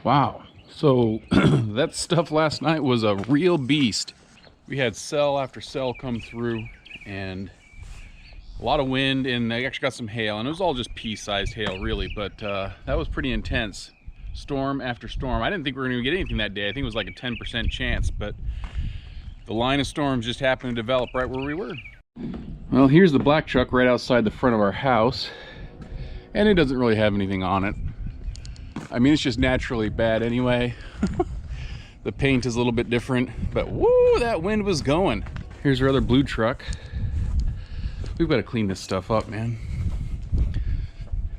Wow. So that stuff last night was a real beast. We had cell after cell come through and a lot of wind, and they actually got some hail, and it was all just pea-sized hail really, but that was pretty intense. Storm after storm. I didn't think we were going to get anything that day. I think it was like a 10% chance, but the line of storms just happened to develop right where we were. Well, here's the black truck right outside the front of our house, and it doesn't really have anything on it. I mean, it's just naturally bad anyway. The paint is a little bit different, but woo, that wind was going. Here's our other blue truck. We've got to clean this stuff up, man.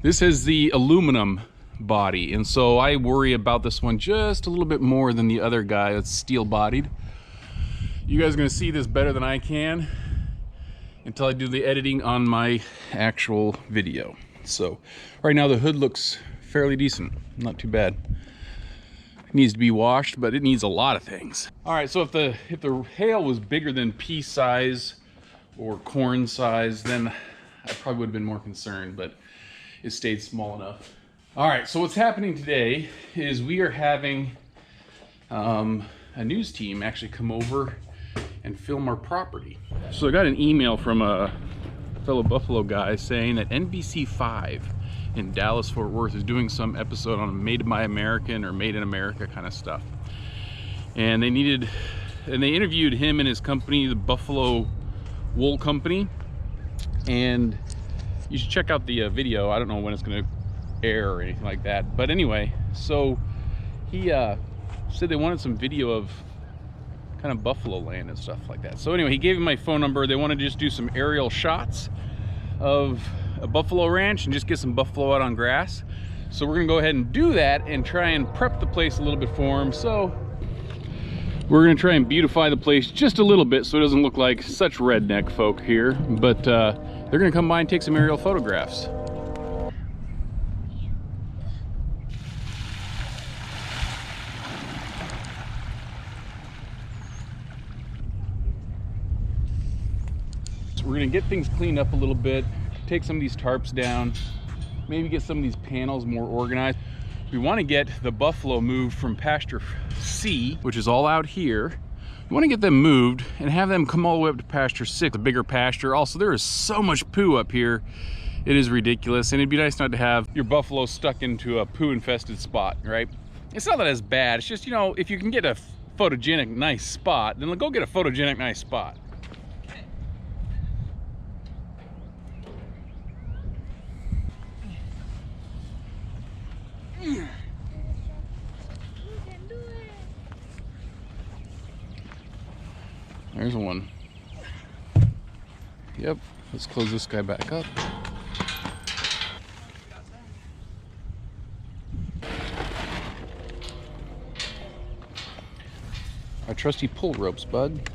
This is the aluminum body, and so I worry about this one just a little bit more than the other guy that's steel bodied. You guys are going to see this better than I can until I do the editing on my actual video. So right now the hood looks fairly decent, not too bad. It needs to be washed, but it needs a lot of things. All right, so if the hail was bigger than pea size or corn size, then I probably would have been more concerned, but it stayed small enough. All right, so what's happening today is we are having a news team actually come over and film our property. So I got an email from a fellow Buffalo guy saying that NBC5 in Dallas Fort Worth is doing some episode on Made by American or Made in America kind of stuff, and they interviewed him and his company, the Buffalo Wool Company, and you should check out the video. I don't know when it's going to air or anything like that, but anyway, so he said they wanted some video of kind of buffalo land and stuff like that. So anyway, he gave me my phone number. They wanted to just do some aerial shots of a buffalo ranch and just get some buffalo out on grass. So we're gonna go ahead and do that and try and prep the place a little bit for them. So we're gonna try and beautify the place just a little bit so it doesn't look like such redneck folk here, but they're gonna come by and take some aerial photographs. We're gonna get things cleaned up a little bit, take some of these tarps down, maybe get some of these panels more organized. We want to get the buffalo moved from pasture C, which is all out here. We want to get them moved and have them come all the way up to pasture 6, a bigger pasture. Also, there is so much poo up here. It is ridiculous, and it'd be nice not to have your buffalo stuck into a poo infested spot, right? It's not that it's bad, it's just, you know, if you can get a photogenic nice spot, then go get a photogenic nice spot. There's one. Yep, let's close this guy back up. Our trusty pull ropes, bud.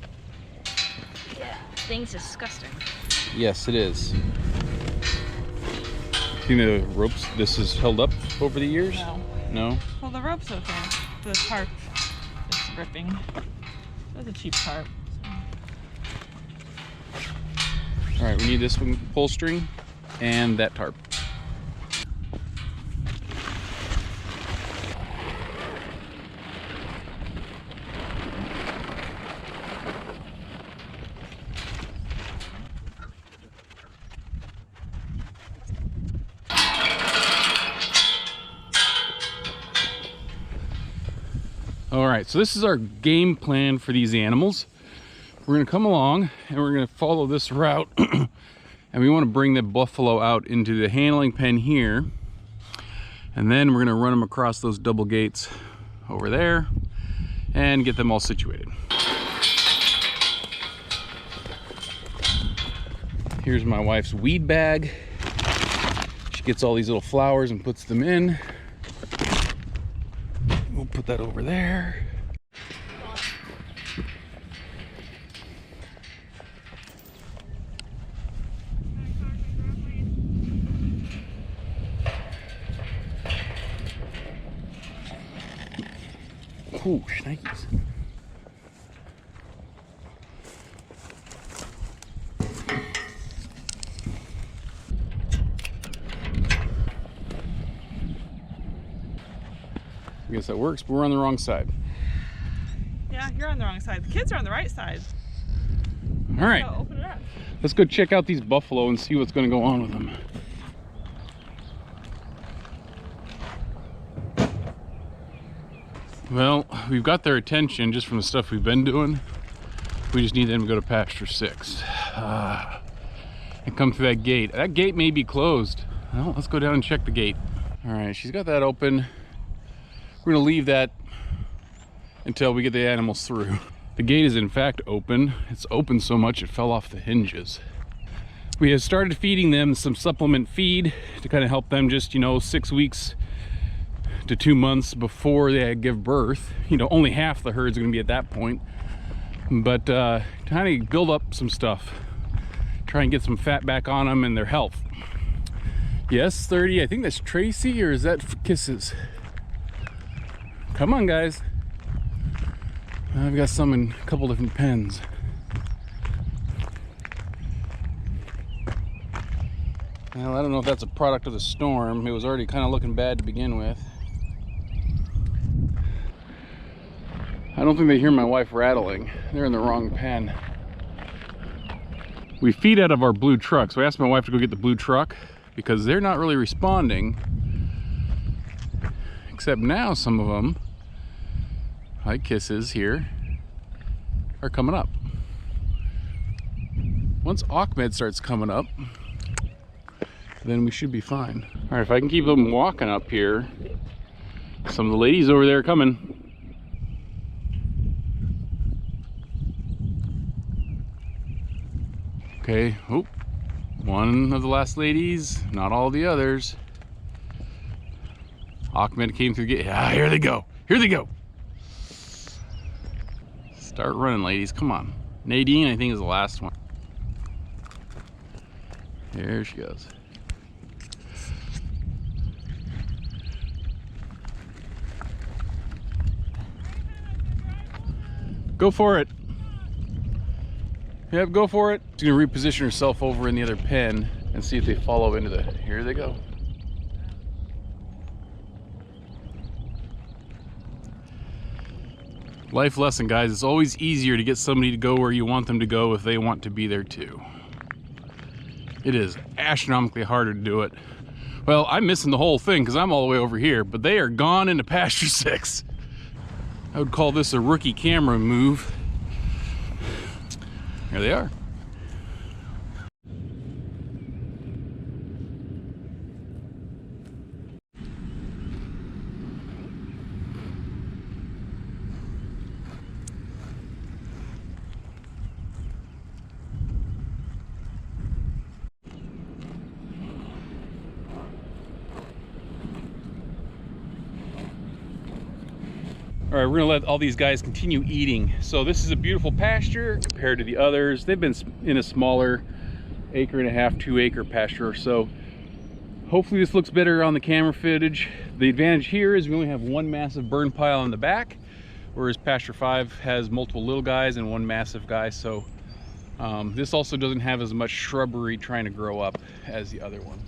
Yeah, thing's disgusting. Yes, it is. Think the ropes, this has held up over the years? No. No? Well, the rope's okay. The tarp is ripping. That's a cheap tarp. All right, we need this one, pull string and that tarp. All right, so this is our game plan for these animals. We're gonna come along and we're gonna follow this route and we wanna bring the buffalo out into the handling pen here, and then we're gonna run them across those double gates over there and get them all situated. Here's my wife's weed bag. She gets all these little flowers and puts them in. We'll put that over there. Ooh, shnikes. I guess that works, but we're on the wrong side. Yeah, you're on the wrong side. The kids are on the right side. All right, So open it up. let's go check out these buffalo and see what's going to go on with them. Well, we've got their attention just from the stuff we've been doing. We just need them to go to pasture 6 and come through that gate. That gate may be closed. Well, let's go down and check the gate. All right, she's got that open. We're gonna leave that until we get the animals through. The gate is in fact open. It's open so much it fell off the hinges. We have started feeding them some supplement feed to kind of help them just, you know, 6 weeks to 2 months before they give birth. You know, only half the herd's gonna be at that point. But kind of build up some stuff. Try and get some fat back on them and their health. Yes, 30, I think that's Tracy, or is that Kisses? Come on, guys. I've got some in a couple different pens. Well, I don't know if that's a product of the storm. It was already kind of looking bad to begin with. I don't think they hear my wife rattling. They're in the wrong pen. We feed out of our blue truck, so I asked my wife to go get the blue truck because they're not really responding. Except now some of them, like Kisses here, are coming up. Once Ahmed starts coming up, then we should be fine. All right, if I can keep them walking up here, some of the ladies over there are coming. Okay, oh, one of the last ladies, not all the others. Ahmed came through the gate. Ah, here they go. Here they go. Start running, ladies. Come on. Nadine, I think, is the last one. Here she goes. Go for it. Yep, go for it. She's gonna reposition herself over in the other pen and see if they follow into the, here they go. Life lesson, guys. It's always easier to get somebody to go where you want them to go if they want to be there too. It is astronomically harder to do it. Well, I'm missing the whole thing because I'm all the way over here, but they are gone into pasture 6. I would call this a rookie camera move. Here they are. All right, we're gonna let all these guys continue eating. So this is a beautiful pasture compared to the others. They've been in a smaller 1.5 to 2 acre pasture. So hopefully this looks better on the camera footage. The advantage here is we only have one massive burn pile on the back, whereas pasture 5 has multiple little guys and one massive guy. So this also doesn't have as much shrubbery trying to grow up as the other one.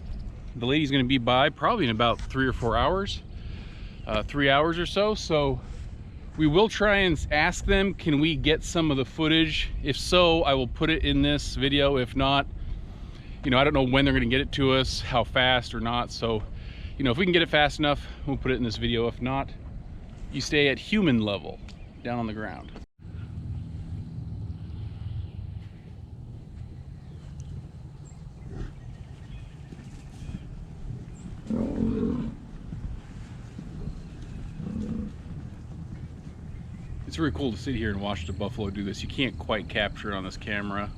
The lady's gonna be by probably in about 3 or 4 hours, 3 hours or so. So we will try and ask them, can we get some of the footage? If so, I will put it in this video. If not, you know, I don't know when they're gonna get it to us, how fast or not. So, you know, if we can get it fast enough, we'll put it in this video. If not, you stay at human level, down on the ground. It's really cool to sit here and watch the buffalo do this. You can't quite capture it on this camera,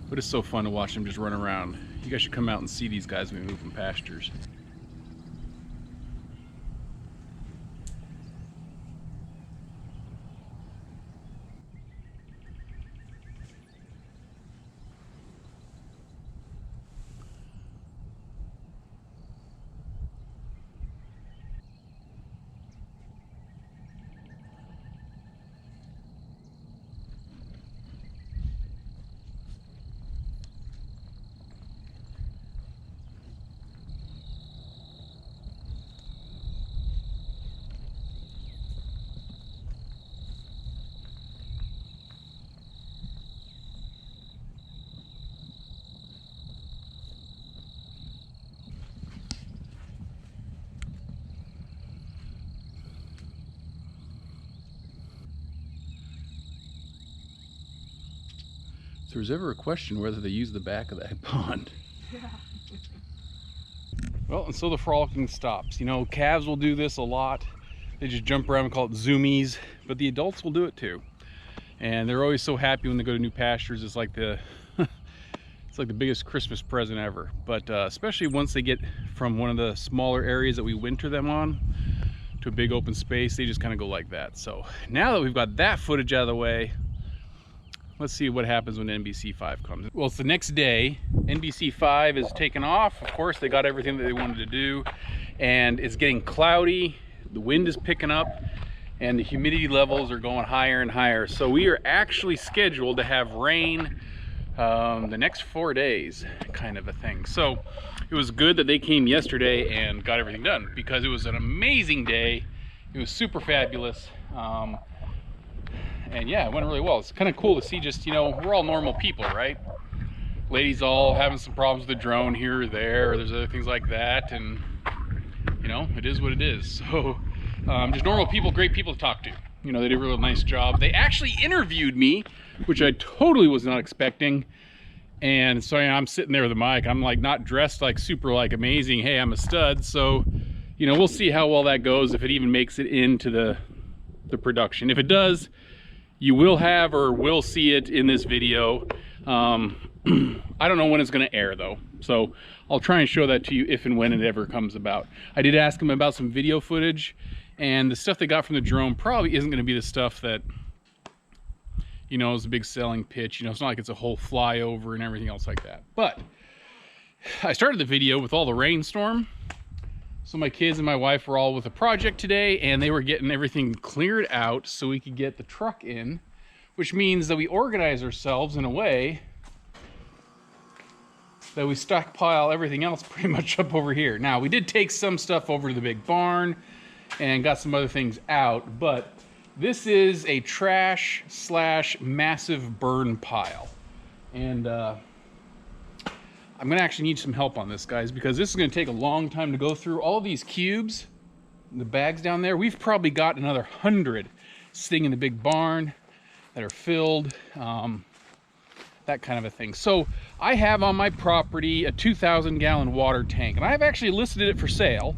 but it's so fun to watch them just run around. You guys should come out and see these guys when we move from pastures. there was ever a question whether they used the back of that pond. Yeah. Well, and so the frolicking stops. You know, calves will do this a lot. They just jump around and call it zoomies, but the adults will do it too. And they're always so happy when they go to new pastures. It's like the it's like the biggest Christmas present ever. But especially once they get from one of the smaller areas that we winter them on to a big open space, they just kind of go like that. So now that we've got that footage out of the way, let's see what happens when NBC5 comes. Well, it's the next day. NBC5 is taken off. Of course, they got everything that they wanted to do, and it's getting cloudy. The wind is picking up, and the humidity levels are going higher and higher. So we are actually scheduled to have rain the next 4 days, kind of a thing. So it was good that they came yesterday and got everything done, because it was an amazing day. It was super fabulous. And yeah, it went really well. It's kind of cool to see, just, you know, we're all normal people, right? Ladies all having some problems with the drone here or there, or there's other things like that, and you know, it is what it is. So just normal people, great people to talk to. You know, they did a real nice job. They actually interviewed me, which I totally was not expecting. And so I'm sitting there with the mic. I'm like not dressed like super like amazing, hey, I'm a stud. So, you know, we'll see how well that goes, if it even makes it into the production. If it does, you will have or will see it in this video. I don't know when it's going to air though, so I'll try and show that to you if and when it ever comes about. I did ask them about some video footage, and the stuff they got from the drone probably isn't going to be the stuff that, you know, is a big selling pitch. You know, it's not like it's a whole flyover and everything else like that. But I started the video with all the rainstorm. So my kids and my wife were all with a project today, and they were getting everything cleared out so we could get the truck in, which means that we organize ourselves in a way that we stockpile everything else pretty much up over here. Now, we did take some stuff over to the big barn and got some other things out, but this is a trash / massive burn pile. And I'm gonna actually need some help on this, guys, because this is gonna take a long time to go through. All these cubes, the bags down there, we've probably got another 100 sitting in the big barn that are filled, that kind of a thing. So I have on my property a 2,000 gallon water tank, and I've actually listed it for sale,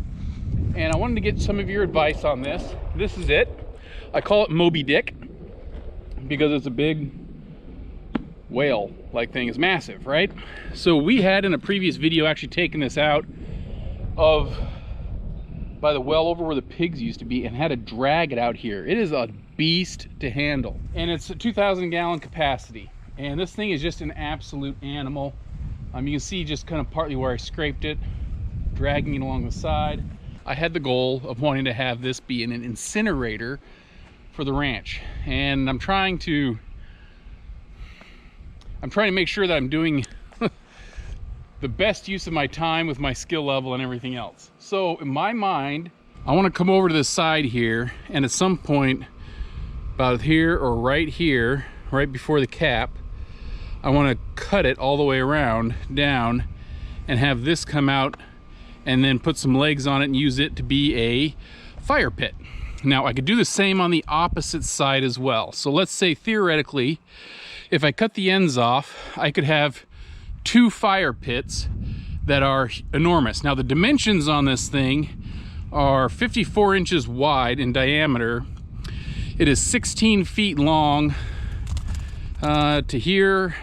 and I wanted to get some of your advice on this. This is it. I call it Moby Dick because it's a big whale like thing. Is massive, right? So we had in a previous video actually taken this out of by the well over where the pigs used to be and had to drag it out here. It is a beast to handle, and it's a 2,000 gallon capacity, and this thing is just an absolute animal. You can see just kind of partly where I scraped it, dragging it along the side. I had the goal of wanting to have this be an incinerator for the ranch, and I'm trying to make sure that I'm doing the best use of my time with my skill level and everything else. So in my mind, I want to come over to this side here, and at some point about here or right here, right before the cap, I want to cut it all the way around down and have this come out, and then put some legs on it and use it to be a fire pit. Now I could do the same on the opposite side as well. So let's say theoretically, if I cut the ends off, I could have 2 fire pits that are enormous. Now the dimensions on this thing are 54 inches wide in diameter. It is 16 feet long to here,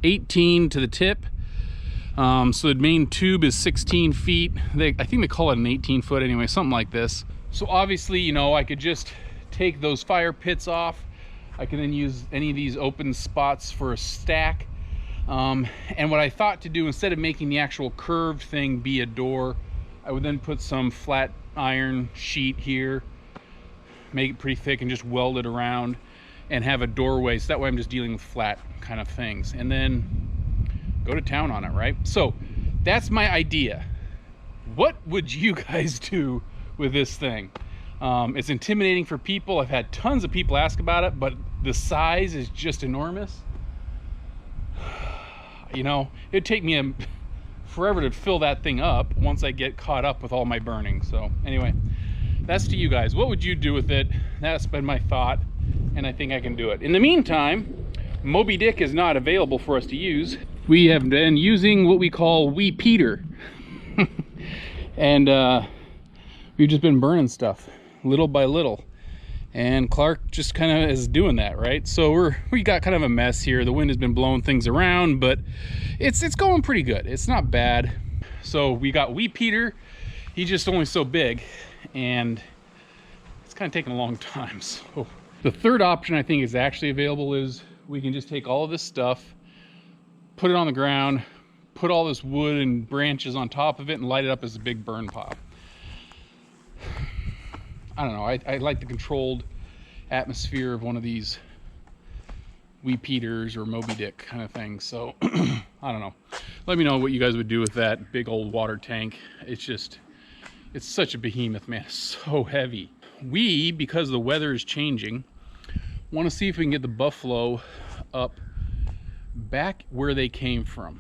18 to the tip. So the main tube is 16 feet. I think they call it an 18 foot anyway, something like this. So obviously, you know, I could just take those fire pits off. I can then use any of these open spots for a stack. And what I thought to do, instead of making the actual curved thing be a door, I would then put some flat iron sheet here, make it pretty thick, and just weld it around and have a doorway. So that way I'm just dealing with flat kind of things, and then go to town on it, right? So that's my idea. What would you guys do with this thing? It's intimidating for people. I've had tons of people ask about it, but the size is just enormous. You know, it'd take me forever to fill that thing up once I get caught up with all my burning. So anyway, that's to you guys. What would you do with it? That's been my thought, and I think I can do it. In the meantime, Moby Dick is not available for us to use. We have been using what we call Wee Peter. And we've just been burning stuff little by little. And Clark just kind of is doing that, right? So we got kind of a mess here. The wind has been blowing things around, but it's going pretty good. It's not bad. So we got Wee Peter. He's just only so big, and it's kind of taking a long time. So the third option I think is actually available is we can just take all of this stuff, put it on the ground, put all this wood and branches on top of it, and light it up as a big burn pile. I don't know, I like the controlled atmosphere of one of these Wee Peters or Moby Dick kind of thing. So I don't know. Let me know what you guys would do with that big old water tank. It's such a behemoth, man. It's so heavy. We, because the weather is changing, want to see if we can get the buffalo up back where they came from.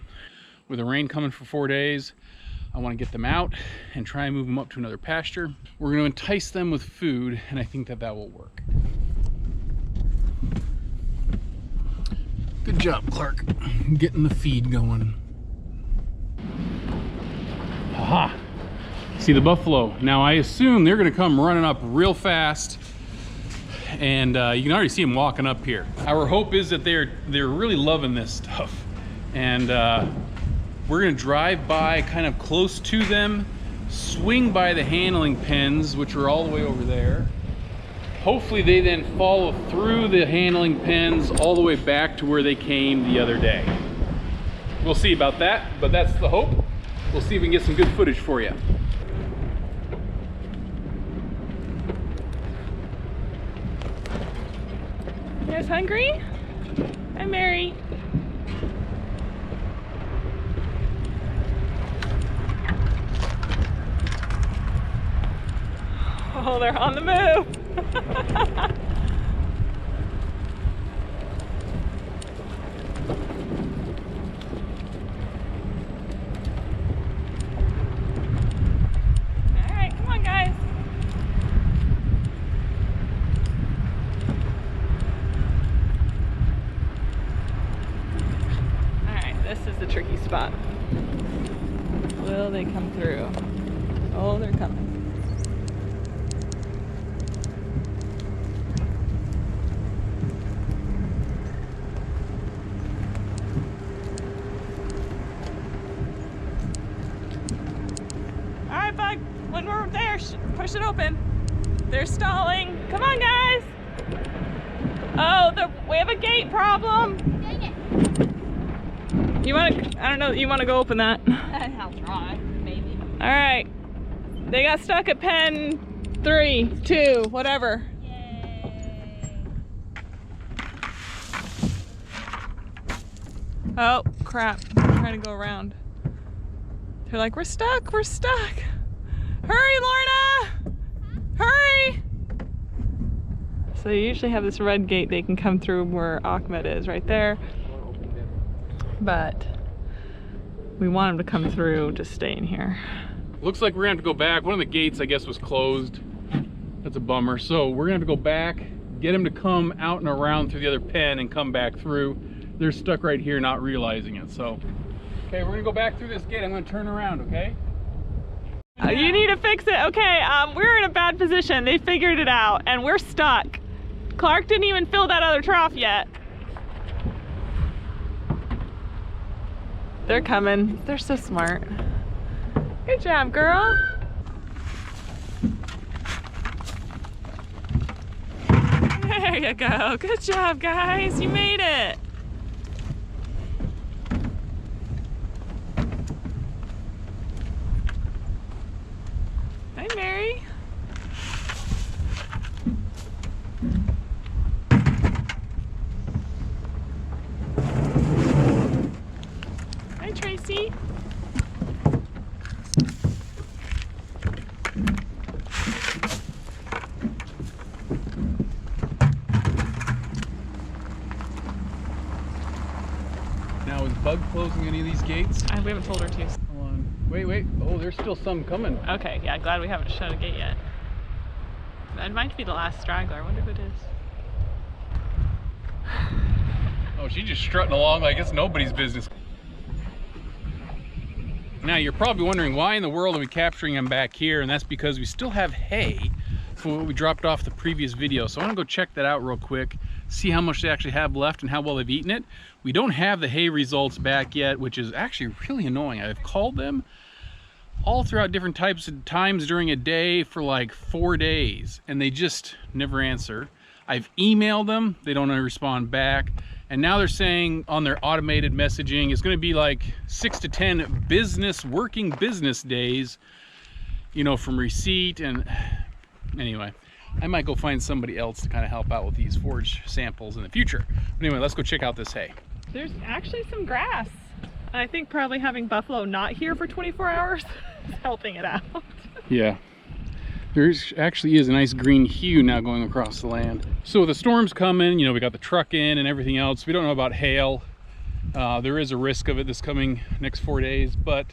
With the rain coming for 4 days, I want to get them out and try and move them up to another pasture. We're going to entice them with food, and I think that will work. Good job, Clark, getting the feed going. Aha! See the buffalo. Now I assume they're going to come running up real fast, and you can already see them walking up here. Our hope is that they're really loving this stuff, and we're going to drive by kind of close to them, swing by the handling pens, which are all the way over there. Hopefully they then follow through the handling pens all the way back to where they came the other day. We'll see about that, but that's the hope. We'll see if we can get some good footage for you. You guys hungry? Hi, Mary. Oh, they're on the move. All right, come on, guys. All right, this is the tricky spot. Will they come through? Oh, they're coming. When we're there, push it open. They're stalling. Come on, guys. Oh, we have a gate problem. Dang it. You want to, I don't know, you want to go open that? I'll try, maybe. All right. They got stuck at pen 3, 2, whatever. Yay. Oh, crap. I'm trying to go around. They're like, we're stuck, we're stuck. Hurry, Lorna! Hurry! So they usually have this red gate they can come through where Ahmed is, right there. But we want them to come through to stay in here. Looks like we're gonna have to go back. One of the gates, I guess, was closed. That's a bummer. So we're gonna have to go back, get them to come out and around through the other pen and come back through. They're stuck right here not realizing it. So, okay, we're gonna go back through this gate. I'm gonna turn around, okay? You need to fix it. Okay, we're in a bad position. They figured it out, and we're stuck. Clark didn't even fill that other trough yet. They're coming. They're so smart. Good job, girl. There you go. Good job, guys. You made it. Hi, Mary. Hi, Tracy. Now, is Bug closing any of these gates? We haven't told her to. Hold on. Wait. Oh, there's still some coming. Okay, yeah, glad we haven't shut a gate yet. That might be the last straggler. I wonder who it is. Oh, she's just strutting along like it's nobody's business. Now, you're probably wondering why in the world are we capturing them back here, and that's because we still have hay from what we dropped off the previous video. So I want to go check that out real quick, see how much they actually have left and how well they've eaten it. We don't have the hay results back yet, which is actually really annoying. I've called them all throughout different types of times during a day for like 4 days, and they just never answer. I've emailed them, they don't respond back. And now they're saying on their automated messaging, it's going to be like 6 to 10 working business days, you know, from receipt. And anyway, I might go find somebody else to kind of help out with these forage samples in the future. But anyway, let's go check out this hay. There's actually some grass. I think probably having buffalo not here for 24 hours is helping it out. Yeah. There actually is a nice green hue now going across the land. So with the storms coming, you know, we got the truck in and everything else. We don't know about hail. There is a risk of it this coming next 4 days, but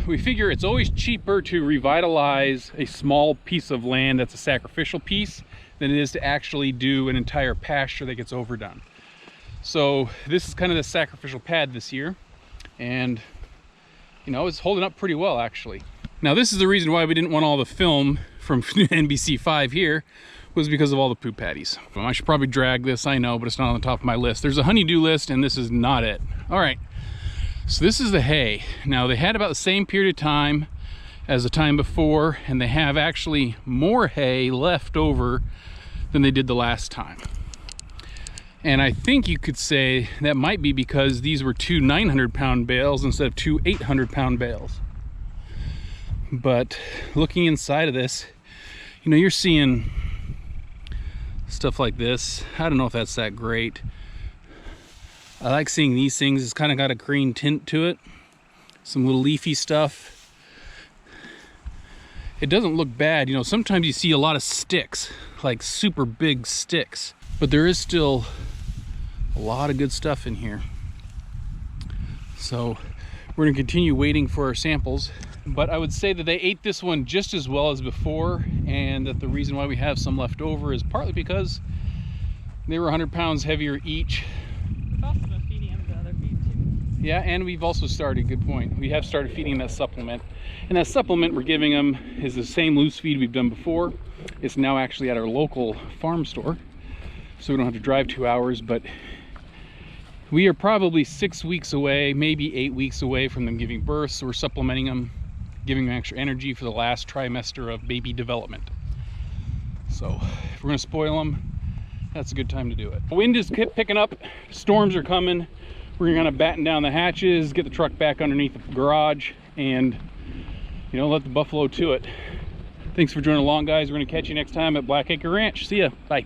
we figure it's always cheaper to revitalize a small piece of land that's a sacrificial piece than it is to actually do an entire pasture that gets overdone. So this is kind of the sacrificial pad this year, and you know, it's holding up pretty well actually. Now this is the reason why we didn't want all the film from NBC5 here, was because of all the poop patties. I should probably drag this, I know, but it's not on the top of my list. There's a honeydew list and this is not it. All right, so this is the hay. Now they had about the same period of time as the time before, and they have actually more hay left over than they did the last time. And I think you could say that might be because these were 2 900-pound bales instead of 2 800-pound bales. But looking inside of this, you know, you're seeing stuff like this. I don't know if that's that great. I like seeing these things. It's kind of got a green tint to it. Some little leafy stuff. It doesn't look bad. You know, sometimes you see a lot of sticks, like super big sticks, but there is still a lot of good stuff in here. So we're gonna continue waiting for our samples. But I would say that they ate this one just as well as before, and that the reason why we have some left over is partly because they were 100 pounds heavier each. We've also been feeding them the other feed too. Yeah, and we've also started, good point, we have started feeding them that supplement. And that supplement we're giving them is the same loose feed we've done before. It's now actually at our local farm store, so we don't have to drive 2 hours, but we are probably 6 weeks away, maybe 8 weeks away from them giving birth, so we're supplementing them, giving them extra energy for the last trimester of baby development. So if we're gonna spoil them, that's a good time to do it. The wind is picking up, storms are coming. We're gonna batten down the hatches, get the truck back underneath the garage, and you know, let the buffalo to it. Thanks for joining along, guys. We're gonna catch you next time at Blackacre Ranch. See ya, bye.